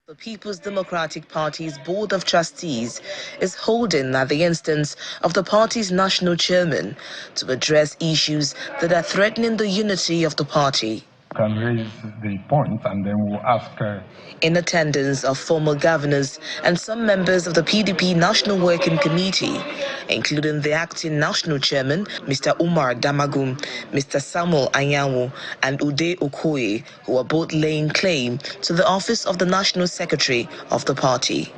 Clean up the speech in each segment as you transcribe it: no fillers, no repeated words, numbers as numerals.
The People's Democratic Party's Board of Trustees is holding at the instance of the party's national chairman to address issues that are threatening the unity of the party. Can raise the point and then we'll ask In attendance are former governors and some members of the PDP National Working Committee, including the acting national chairman, Mr. Umar Damagum, Mr. Samuel Anyanwu, and Ude Okoye, who are both laying claim to the office of the National Secretary of the party.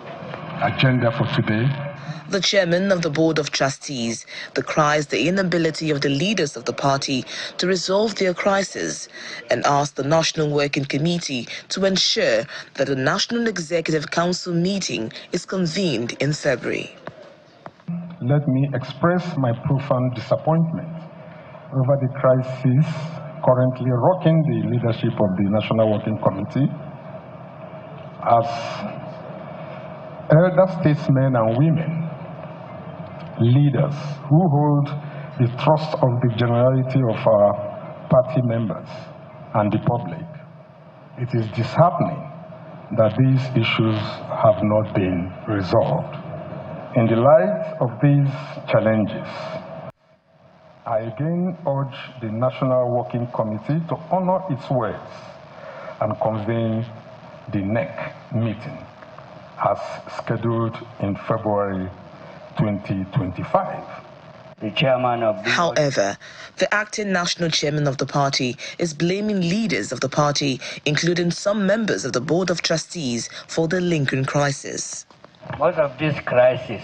Agenda for today. The chairman of the Board of Trustees decries the inability of the leaders of the party to resolve their crisis and asked the National Working Committee to ensure that the National Executive Council meeting is convened in February. Let me express my profound disappointment over the crisis currently rocking the leadership of the National Working Committee. As elder statesmen and women, leaders who hold the trust of the generality of our party members and the public, it is disheartening that these issues have not been resolved. In the light of these challenges, I again urge the National Working Committee to honor its words and convene the NEC meeting as scheduled in February 2025. However, the acting national chairman of the party is blaming leaders of the party, including some members of the Board of Trustees, for the Lincoln crisis. Most of this crisis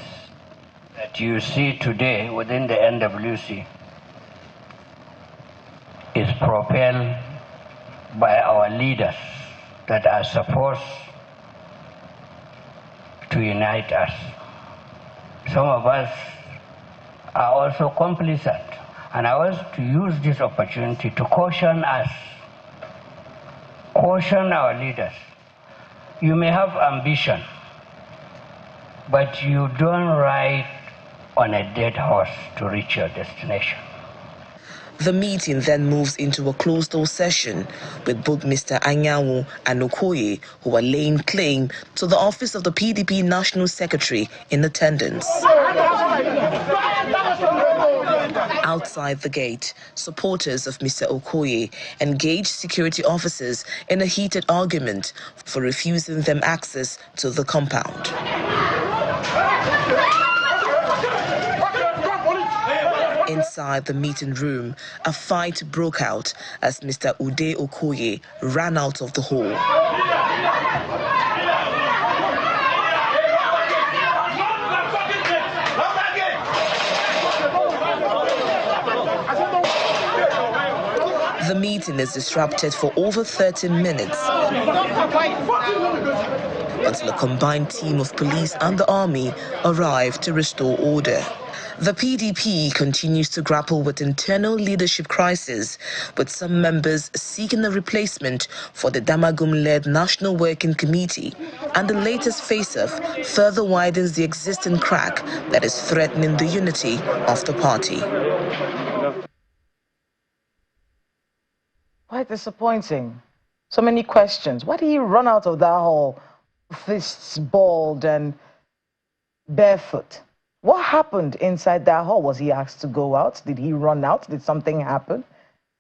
that you see today within the NWC is propelled by our leaders that are supposed to unite us. Some of us are also complicit, and I want to use this opportunity to caution us, caution our leaders. You may have ambition, but you don't ride on a dead horse to reach your destination. The meeting then moves into a closed-door session with both Mr. Anyanwu and Okoye, who are laying claim to the office of the PDP National Secretary, in attendance. Outside the gate, supporters of Mr. Okoye engaged security officers in a heated argument for refusing them access to the compound. Inside the meeting room, a fight broke out as Mr. Ude Okoye ran out of the hall. The meeting is disrupted for over 30 minutes until a combined team of police and the army arrive to restore order. The PDP continues to grapple with internal leadership crisis, with some members seeking a replacement for the Damagum-led National Working Committee, and the latest face-off further widens the existing crack that is threatening the unity of the party. Quite disappointing. So many questions. Why did he run out of that hall, fists balled and barefoot? What happened inside that hall? Was he asked to go out? Did he run out? Did something happen?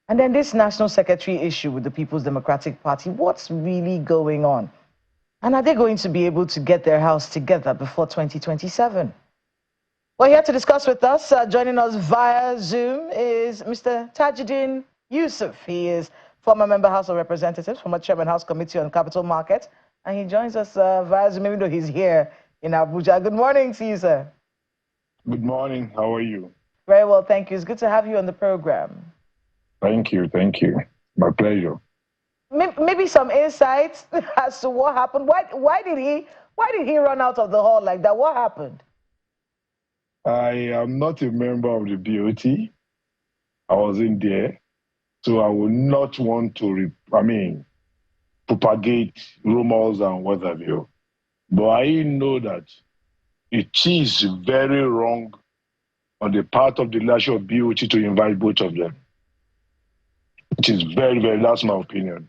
And then this national secretary issue with the People's Democratic Party, what's really going on? And are they going to be able to get their house together before 2027? Well, here to discuss with us, joining us via Zoom, is Mr. Tajuddin Yusuf. He is former member House of Representatives, former chairman House Committee on Capital Markets, and he joins us via Zoom, even though he's here in Abuja. Good morning to you, sir. Good morning. How are you? Very well, thank you. It's good to have you on the program. Thank you. Thank you. My pleasure. Maybe some insights as to what happened. Why did he run out of the hall like that? What happened? I am not a member of the BOT. I wasn't there. So I would not want to, propagate rumors and what have you. But I know that it is very wrong on the part of the leadership of BOT to invite both of them. It is very, very, that's my opinion.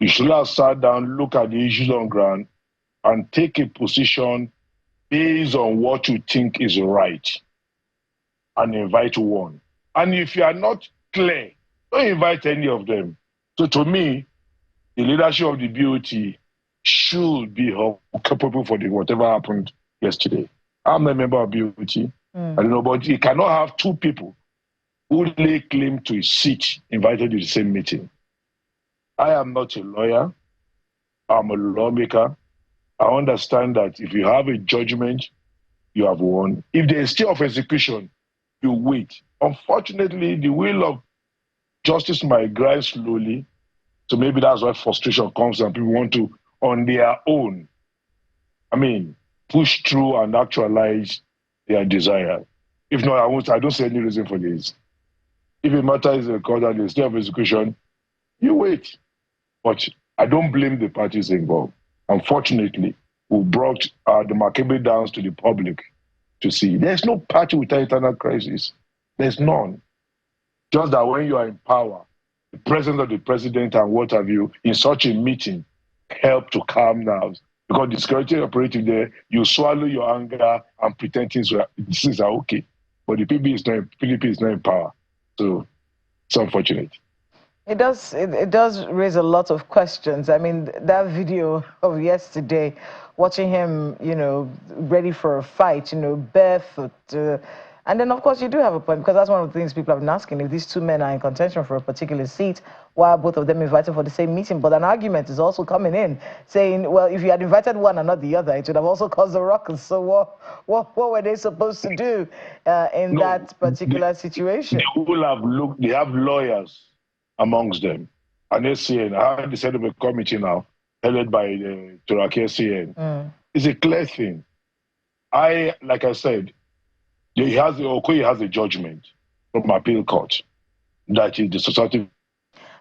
You should have sat down, look at the issues on ground, and take a position based on what you think is right, and invite one. And if you are not clear, don't invite any of them. So to me, the leadership of the BOT should be capable for whatever happened yesterday. I'm a member of BOT. I don't know, but you cannot have two people who lay claim to a seat invited to the same meeting. I am not a lawyer. I'm a lawmaker. I understand that if you have a judgment, you have won. If there is still of execution, you wait. Unfortunately, the wheel of justice might grind slowly. So maybe that's why frustration comes and people want to, on their own, push through and actualize their desire. If not, I don't see any reason for this. If a matter is recorded and there's still of execution, you wait. But I don't blame the parties involved. Unfortunately, we brought the Maccabee downs to the public to see. There's no party without internal crisis. There's none. Just that when you are in power, the presence of the president and what have you in such a meeting help to calm nerves. Because the security operative there, you swallow your anger and pretend things are okay. But the PDP is not in power. So it's unfortunate. It does raise a lot of questions. I mean, that video of yesterday, watching him, ready for a fight, barefoot. And then, of course, you do have a point, because that's one of the things people have been asking. If these two men are in contention for a particular seat, why are both of them invited for the same meeting? But an argument is also coming in, saying, well, if you had invited one and not the other, it would have also caused a ruckus. So what were they supposed to do in that particular situation? They have lawyers amongst them. And SCN, I have the set of a committee now, headed by the Turaki SCN. It's a clear thing. Like I said, Okoye has a judgment from appeal court that is the society.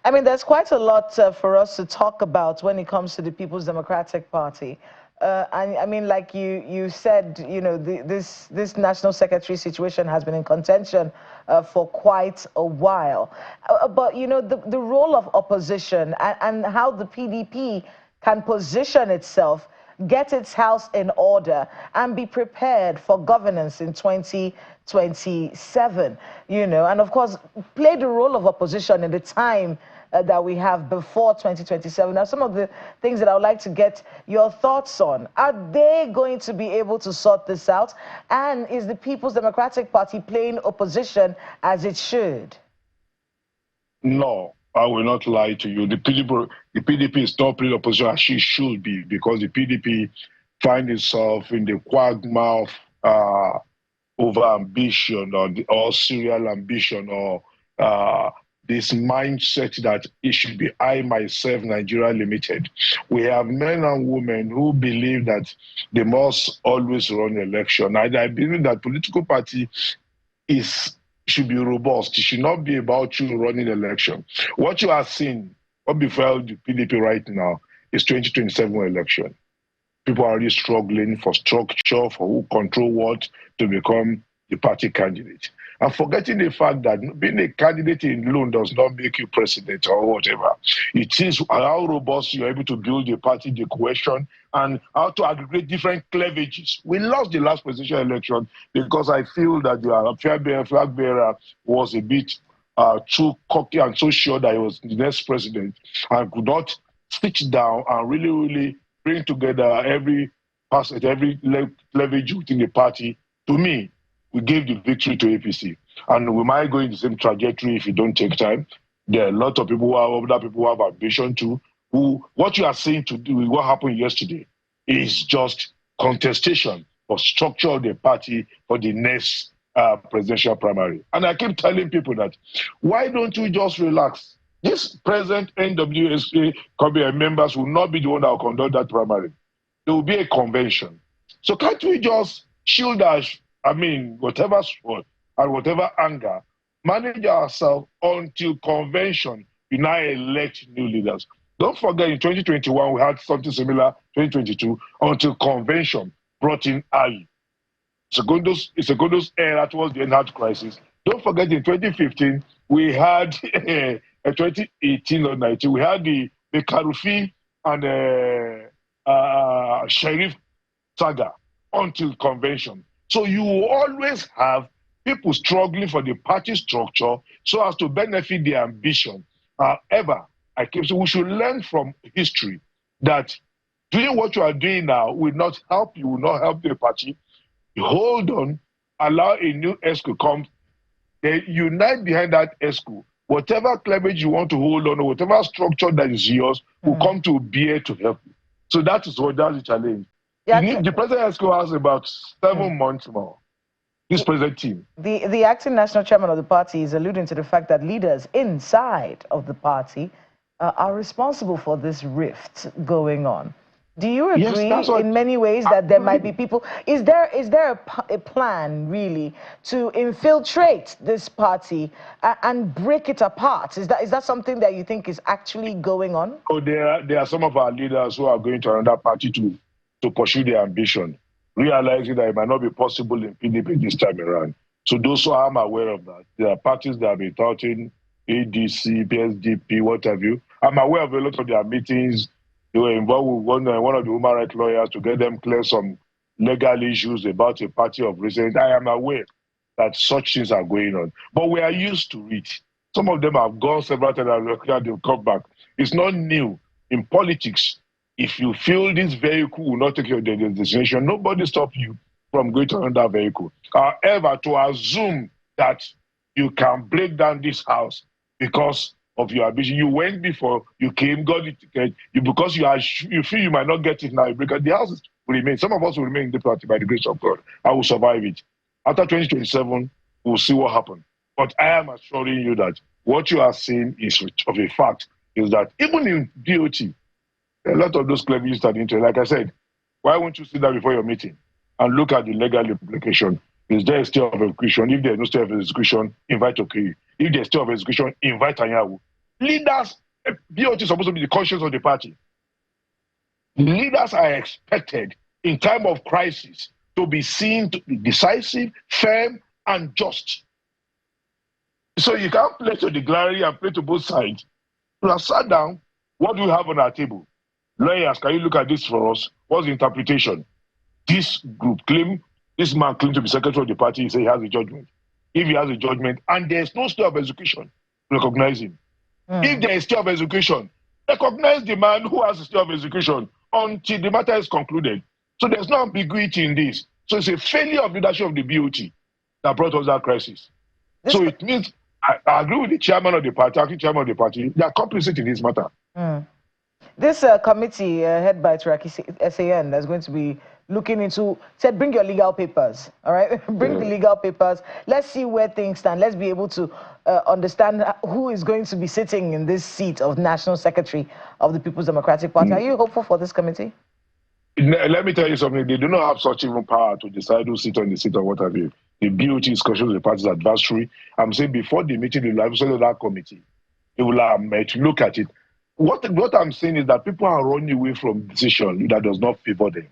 I mean, there's quite a lot for us to talk about when it comes to the People's Democratic Party. And I mean, like you said, this national secretary situation has been in contention for quite a while. But, the role of opposition and how the PDP can position itself, get its house in order, and be prepared for governance in 2027, and of course, play the role of opposition in the time that we have before 2027. Now, some of the things that I would like to get your thoughts on, are they going to be able to sort this out? And is the People's Democratic Party playing opposition as it should? No, I will not lie to you. The PDP is not playing opposition as she should be, because the PDP finds itself in the quagmire of over-ambition or serial ambition, or this mindset that it should be I, myself, Nigeria Limited. We have men and women who believe that they must always run election. And I believe that political party should be robust. It should not be about you running election. What you are seeing, what befell the PDP right now, is 2027 election. People are already struggling for structure, for who control what, to become the party candidate. And forgetting the fact that being a candidate alone does not make you president or whatever. It is how robust you are able to build a party, the cohesion, and how to aggregate different cleavages. We lost the last presidential election because I feel that the flag bearer was a bit too cocky and so sure that he was the next president, and could not sit down and really bring together every cleavage within the party. To me, we gave the victory to APC. And we might go in the same trajectory if you don't take time. There are a lot of people other people who have ambition too, what you are saying to do, what happened yesterday, is just contestation for structure of the party for the next presidential primary. And I keep telling people that, why don't you just relax? This present NWSA members will not be the one that will conduct that primary. There will be a convention. So can't we just shield us, whatever sport and whatever anger, manage ourselves until convention, we now elect new leaders. Don't forget, in 2021, we had something similar, 2022, until convention brought in Ali. Secondo's era towards the end of the crisis. Don't forget, in 2015, we had, 2018 or 19, we had the the Karufi and Sheriff saga until convention. So you will always have people struggling for the party structure so as to benefit their ambition. However, I keep saying we should learn from history that doing what you are doing now will not help you, will not help the party. You hold on, allow a new ESCO come, they unite behind that ESCO. Whatever cleavage you want to hold on, or whatever structure that is yours will come to bear to help you. So that's the challenge. The present ESCO has about 7 months more. This present team. The acting national chairman of the party is alluding to the fact that leaders inside of the party are responsible for this rift going on. Do you agree in many ways that there might be people? Is there a plan really to infiltrate this party and break it apart? Is that something that you think is actually going on? Oh, there are some of our leaders who are going to another party to pursue their ambition, realizing that it might not be possible in PDP this time around. So those who are aware of that, there are parties that have been touting ADC, PSDP, what have you. I'm aware of a lot of their meetings. They were involved with one of the human rights lawyers to get them clear some legal issues about a party of recent. I am aware that such things are going on. But we are used to it. Some of them have gone several times and they've come back. It's not new. In politics, if you feel this vehicle will not take you to the destination, nobody stops you from going to another vehicle. However, to assume that you can break down this house because of your ambition, you went before, you came, got the ticket, because you feel you might not get it now, because the house will remain. Some of us will remain in the party by the grace of God. I will survive it. After 2027, we'll see what happens. But I am assuring you that what you are seeing is of a fact, is that even in DOT, a lot of those cleavages are into it. Like I said, why won't you sit down before your meeting and look at the legal implication? Is there a state of execution? If there's no state of execution, invite Okoye. If there's state of execution, invite Anyanwu. Leaders, BOT is supposed to be the conscience of the party. Leaders are expected in time of crisis to be seen to be decisive, firm, and just. So you can't play to the gallery and play to both sides. You have sat down. What do we have on our table? Lawyers, can you look at this for us? What's the interpretation? This group this man claimed to be secretary of the party. He said he has a judgment. If he has a judgment and there's no state of execution, recognize him. If there is state of execution, recognize the man who has a state of execution until the matter is concluded. So there's no ambiguity in this. So it's a failure of leadership of the BOT that brought us that crisis. So it means I agree with the chairman of the party, acting chairman of the party. They are complicit in this matter. This committee head by Turaki SAN that's going to be looking into, said, bring your legal papers, all right? Bring the legal papers. Let's see where things stand. Let's be able to understand who is going to be sitting in this seat of National Secretary of the People's Democratic Party. Are you hopeful for this committee? Let me tell you something. They do not have such even power to decide who sits on the seat or what have you. The BOT is conscious of the party's adversary. I'm saying before the meeting, they will have that committee. They will have met, look at it. What I'm saying is that people are running away from decision that does not favor them.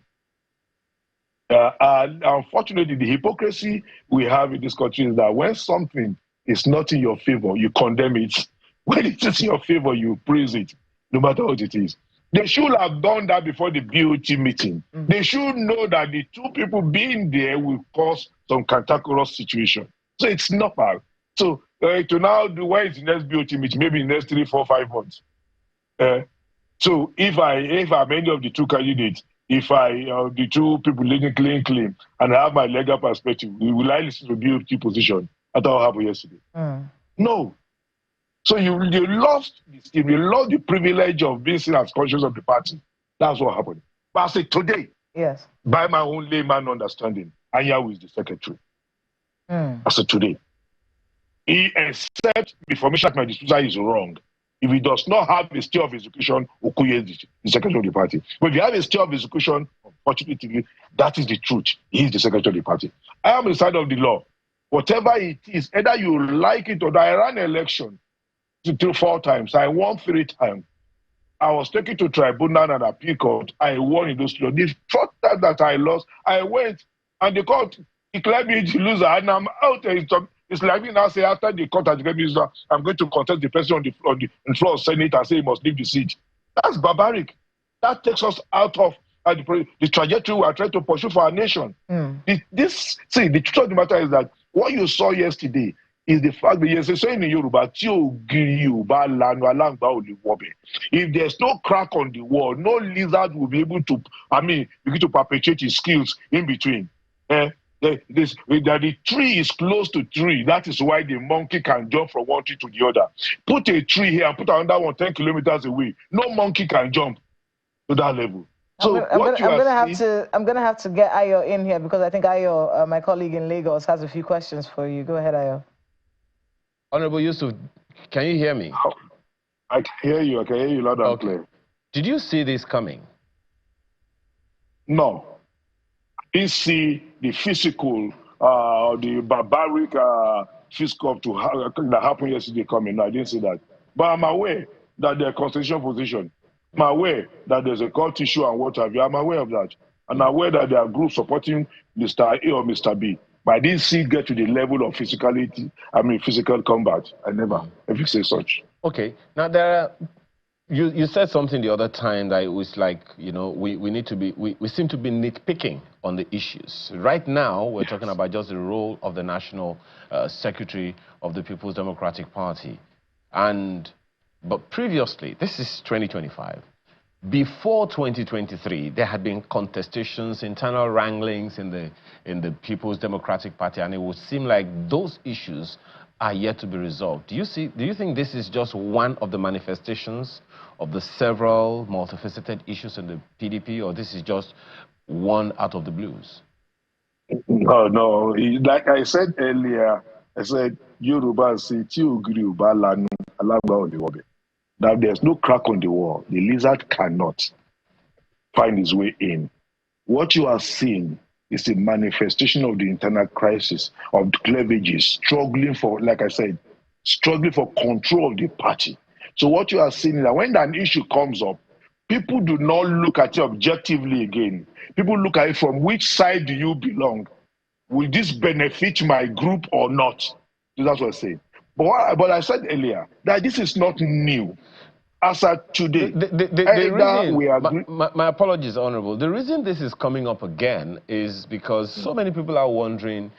Unfortunately, the hypocrisy we have in this country is that when something is not in your favor, you condemn it. When it is in your favor, you praise it, no matter what it is. They should have done that before the BOT meeting. They should know that the two people being there will cause some cantankerous situation. So it's not bad. So to now do, where is the next BOT meeting? Maybe in the next 3, 4, 5 months. So if I'm any of the two candidates, if the two people leading claim, and I have my legal perspective, will I listen to BOT position after what happened yesterday? No. So you lost the privilege of being seen as conscious of the party. That's what happened. But I say today, yes, by my own layman understanding, Anyanwu is the secretary. I said today. He accepts the information that my disposal is wrong. If he does not have a state of execution, Okoye is the secretary of the party. But if you have a state of execution, unfortunately, that is the truth. He is the secretary of the party. I am on the side of the law. Whatever it is, either you like it or not. I ran an election 4 times. I won 3 times. I was taken to tribunal and appeal court. I won in those laws. The 4th time that I lost, I went and the court declared me the loser, and I'm out. It's like me now say after the court has declared me loser, I'm going to contest the president on the floor of Senate and say he must leave the seat. That's barbaric. That takes us out of the trajectory we are trying to pursue for our nation. The truth of the matter is that what you saw yesterday is the fact that you're saying in Yoruba, if there's no crack on the wall, no lizard will be able to, begin to perpetrate his skills in between. The tree is close to tree. That is why the monkey can jump from one tree to the other. Put a tree here and put another one 10 kilometers away. No monkey can jump to that level. So I'm gonna have to get Ayo in here because I think Ayo, my colleague in Lagos, has a few questions for you. Go ahead, Ayo. Honorable Yusuf, can you hear me? I can hear you. I can hear you loud and clear. Did you see this coming? No. I didn't see the physical, the barbaric fiscal that happened yesterday coming. No, I didn't see that. But I'm aware that their constitutional position. I'm aware that there's a court issue and what have you. I'm aware of that. And I'm aware that there are groups supporting Mr. A or Mr. B. But I didn't see it get to the level of physicality, physical combat. I never, if you say such. Okay. Now, you said something the other time that it was like, we need to be, we seem to be nitpicking on the issues. Right now, we're talking about just the role of the National Secretary of the People's Democratic Party. But previously, this is 2025. Before 2023, there had been contestations, internal wranglings in the People's Democratic Party, and it would seem like those issues are yet to be resolved. Do you think this is just one of the manifestations of the several multifaceted issues in the PDP, or this is just one out of the blues? No. Like I said earlier, I said Yoruba say that there's no crack on the wall. The lizard cannot find his way in. What you are seeing is a manifestation of the internal crisis, of cleavages, struggling for, like I said, struggling for control of the party. So what you are seeing is that when an issue comes up, people do not look at it objectively again. People look at it from which side do you belong? Will this benefit my group or not? That's what I say. But I said earlier that this is not new. As at today, my apologies, Honorable. The reason this is coming up again is because so many people are wondering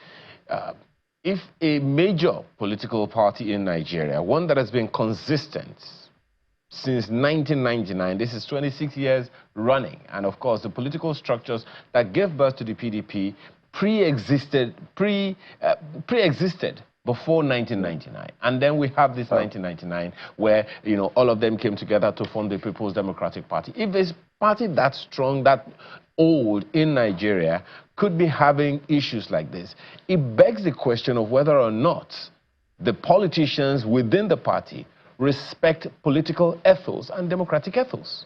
if a major political party in Nigeria, one that has been consistent since 1999, this is 26 years running, and of course the political structures that gave birth to the PDP pre-existed before 1999. And then we have this 1999 where, all of them came together to form the People's Democratic Party. If this party that strong, that old in Nigeria could be having issues like this, it begs the question of whether or not the politicians within the party respect political ethos and democratic ethos.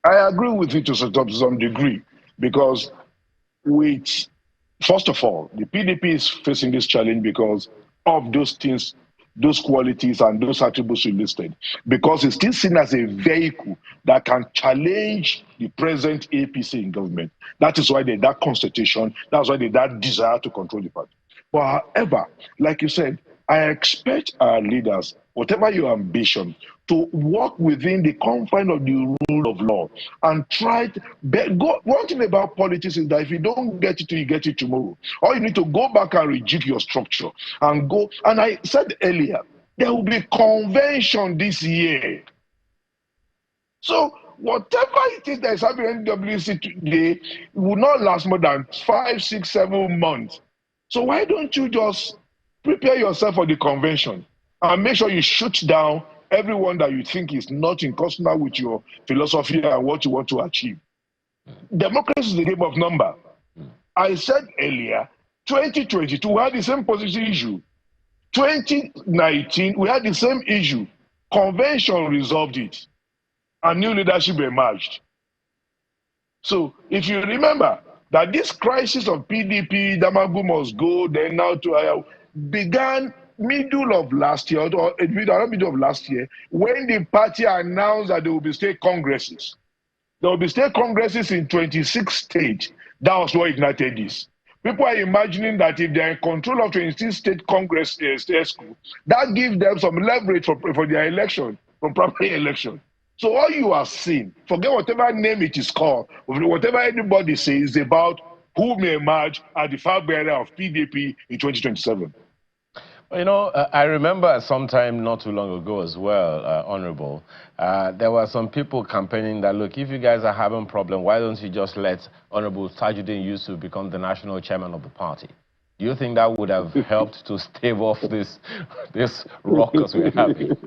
I agree with you to some degree, because first of all, the PDP is facing this challenge because of those things, those qualities and those attributes you listed, because it's still seen as a vehicle that can challenge the present APC in government. That is why there's that constitution, that's why there's that desire to control the party. But however, like you said, I expect our leaders, whatever your ambition, to work within the confine of the rule of law and try to one thing about politics is that if you don't get it, you get it tomorrow. Or you need to go back and rejig your structure and go. And I said earlier, there will be convention this year. So whatever it is that is happening in NWC today will not last more than 5, 6, 7 months. So why don't you just prepare yourself for the convention and make sure you shoot down everyone that you think is not in consonance with your philosophy and what you want to achieve. Democracy is a game of number. I said earlier, 2022, we had the same position issue. 2019, we had the same issue. Convention resolved it, and new leadership emerged. So if you remember that this crisis of PDP, Damagu must go, then now to began middle of last year, or middle of last year, when the party announced that there will be state congresses. There will be state congresses in 26 states. That was what ignited this. People are imagining that if they're in control of 26 state congress, state school, that gives them some leverage for their election, from primary election. So all you are seeing, forget whatever name it is called, whatever anybody says about who may emerge at the flag bearer of PDP in 2027. You know, I remember sometime not too long ago as well, Honorable, there were some people campaigning that, look, if you guys are having a problem, why don't you just let Honorable Tajuddin Yusuf become the national chairman of the party? Do you think that would have helped to stave off this ruckus we're having?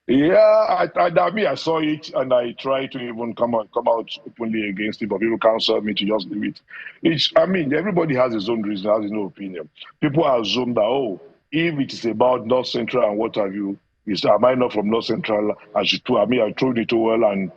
Yeah, I saw it and I tried to even come out openly against it, but people counsel me to just leave it. I mean, everybody has his own reason, has his own opinion. People assume that, oh, if it is about North Central and what have you, am I not from North Central? I throw it too well and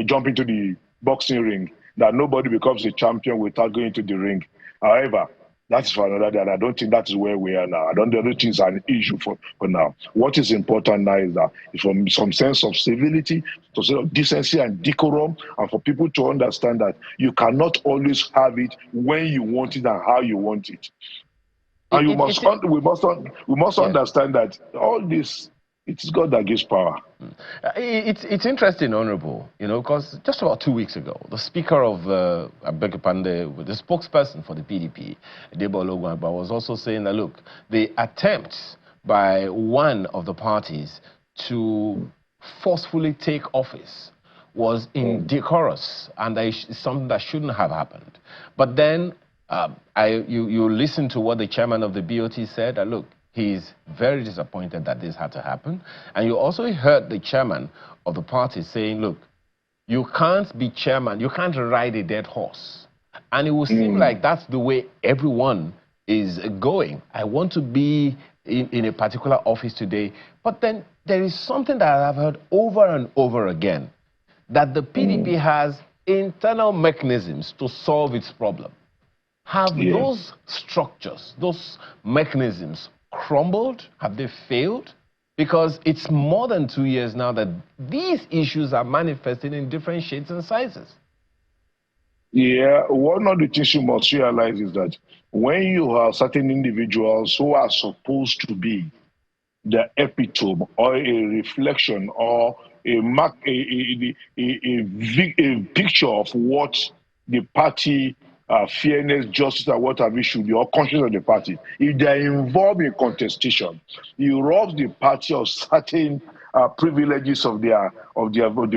jump into the boxing ring, that nobody becomes a champion without going to the ring. However, that's for another day, and I don't think that is where we are now. I don't think it's an issue for now. What is important now is that from some sense of civility, to sort of decency and decorum, and for people to understand that you cannot always have it when you want it and how you want it. And we must understand that all this, it's God that gives power. It's interesting, Honorable, you know, because just about 2 weeks ago, the Speaker of, the spokesperson for the PDP, Debo Ologunagba, was also saying that, look, the attempt by one of the parties to forcefully take office was indecorous, and that is something that shouldn't have happened. But then you listen to what the chairman of the BOT said, that, look, he's very disappointed that this had to happen. And you also heard the chairman of the party saying, look, you can't be chairman, you can't ride a dead horse. And it will seem like that's the way everyone is going. I want to be in a particular office today. But then there is something that I've heard over and over again, that the PDP has internal mechanisms to solve its problem. Have those structures, those mechanisms crumbled? Have they failed? Because it's more than 2 years now that these issues are manifesting in different shades and sizes. Yeah, one of the things you must realize is that when you have certain individuals who are supposed to be the epitome or a reflection or a picture of what the party fairness, justice, and what have you should be, or conscience of the party. If they are involved in contestation, you rob the party of certain privileges of the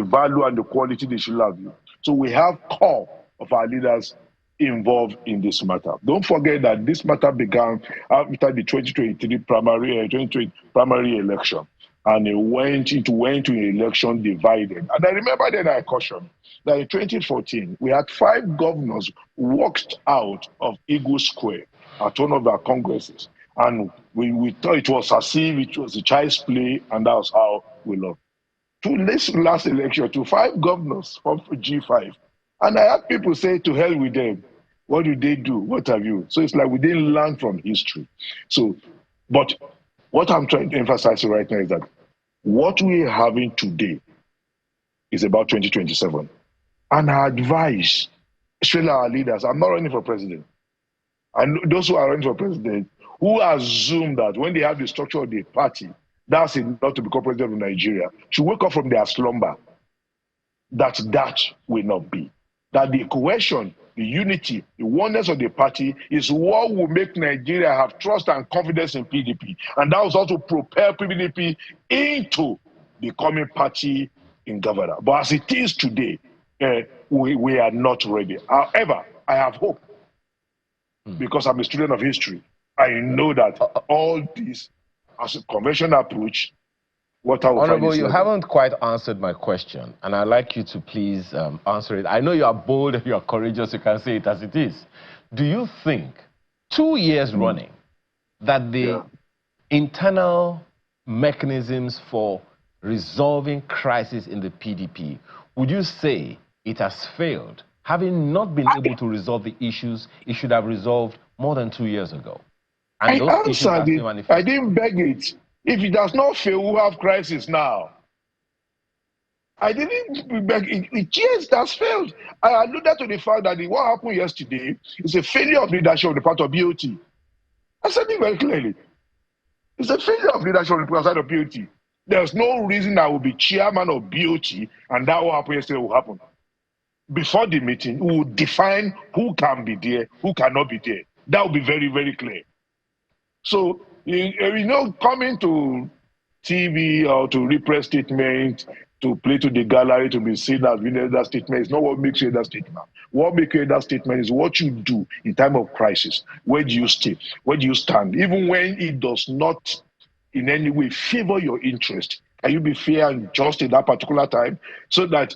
value and the quality they should have. So we have core of our leaders involved in this matter. Don't forget that this matter began after the 2023 primary election, and it went into an election divided. And I remember then I cautioned that in 2014, we had 5 governors walked out of Eagle Square at one of our congresses. And we thought it was as if it was a child's play, and that was how we lost. To this last election, to 5 governors from G5. And I had people say, to hell with them. What do they do? What have you? So it's like we didn't learn from history. So, but what I'm trying to emphasize right now is that what we're having today is about 2027. And I advise, especially our leaders, I'm not running for president. And those who are running for president, who assume that when they have the structure of the party, that's enough to become president of Nigeria, should wake up from their slumber. That will not be. That the cohesion, the unity, the oneness of the party is what will make Nigeria have trust and confidence in PDP. And that was also propel PDP into becoming party in governor. But as it is today, we are not ready. However, I have hope, because I'm a student of history. I know that all this, as a conventional approach, Honorable, you haven't quite answered my question, and I'd like you to please answer it. I know you are bold and you are courageous, you can say it as it is. Do you think, 2 years running, that the internal mechanisms for resolving crisis in the PDP, would you say it has failed? Having not been able to resolve the issues it should have resolved more than 2 years ago. And those issues are still manifesting. I didn't beg it. If it does not fail, we have crisis now. I didn't beg it. Yes, that's failed. I alluded to the fact that what happened yesterday is a failure of leadership on the part of BOT. I said it very clearly. It's a failure of leadership on the part of BOT. There's no reason I will be chairman of BOT and that will happen yesterday will happen. Before the meeting, we will define who can be there, who cannot be there. That will be very, very clear. So, coming to TV or to read press statement, to play to the gallery, to be seen as winning that statement is not what makes you that statement. What makes you that statement is what you do in time of crisis. Where do you stay? Where do you stand? Even when it does not in any way favor your interest, can you be fair and just in that particular time so that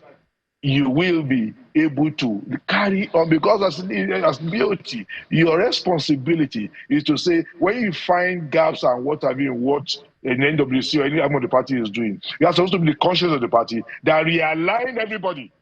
you will be able to carry on? Because as BOT, your responsibility is to say, when you find gaps and what have you, what an NWC or any of the party is doing, you are supposed to be conscious of the party that realign everybody.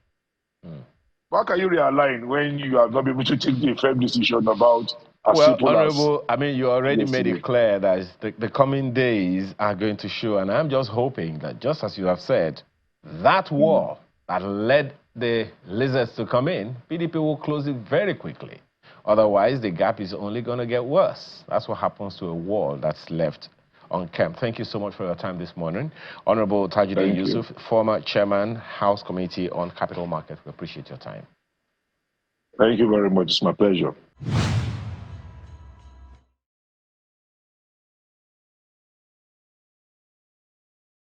How can you realign when you have not been able to take the firm decision about well, Honorable, I mean, you already made it clear that the coming days are going to show, and I'm just hoping that, just as you have said, that war that led the lizards to come in, PDP will close it very quickly. Otherwise, the gap is only going to get worse. That's what happens to a wall that's left unkempt. Thank you so much for your time this morning. Honorable Tajuddin Yusuf, former chairman, House Committee on Capital Markets. We appreciate your time. Thank you very much. It's my pleasure.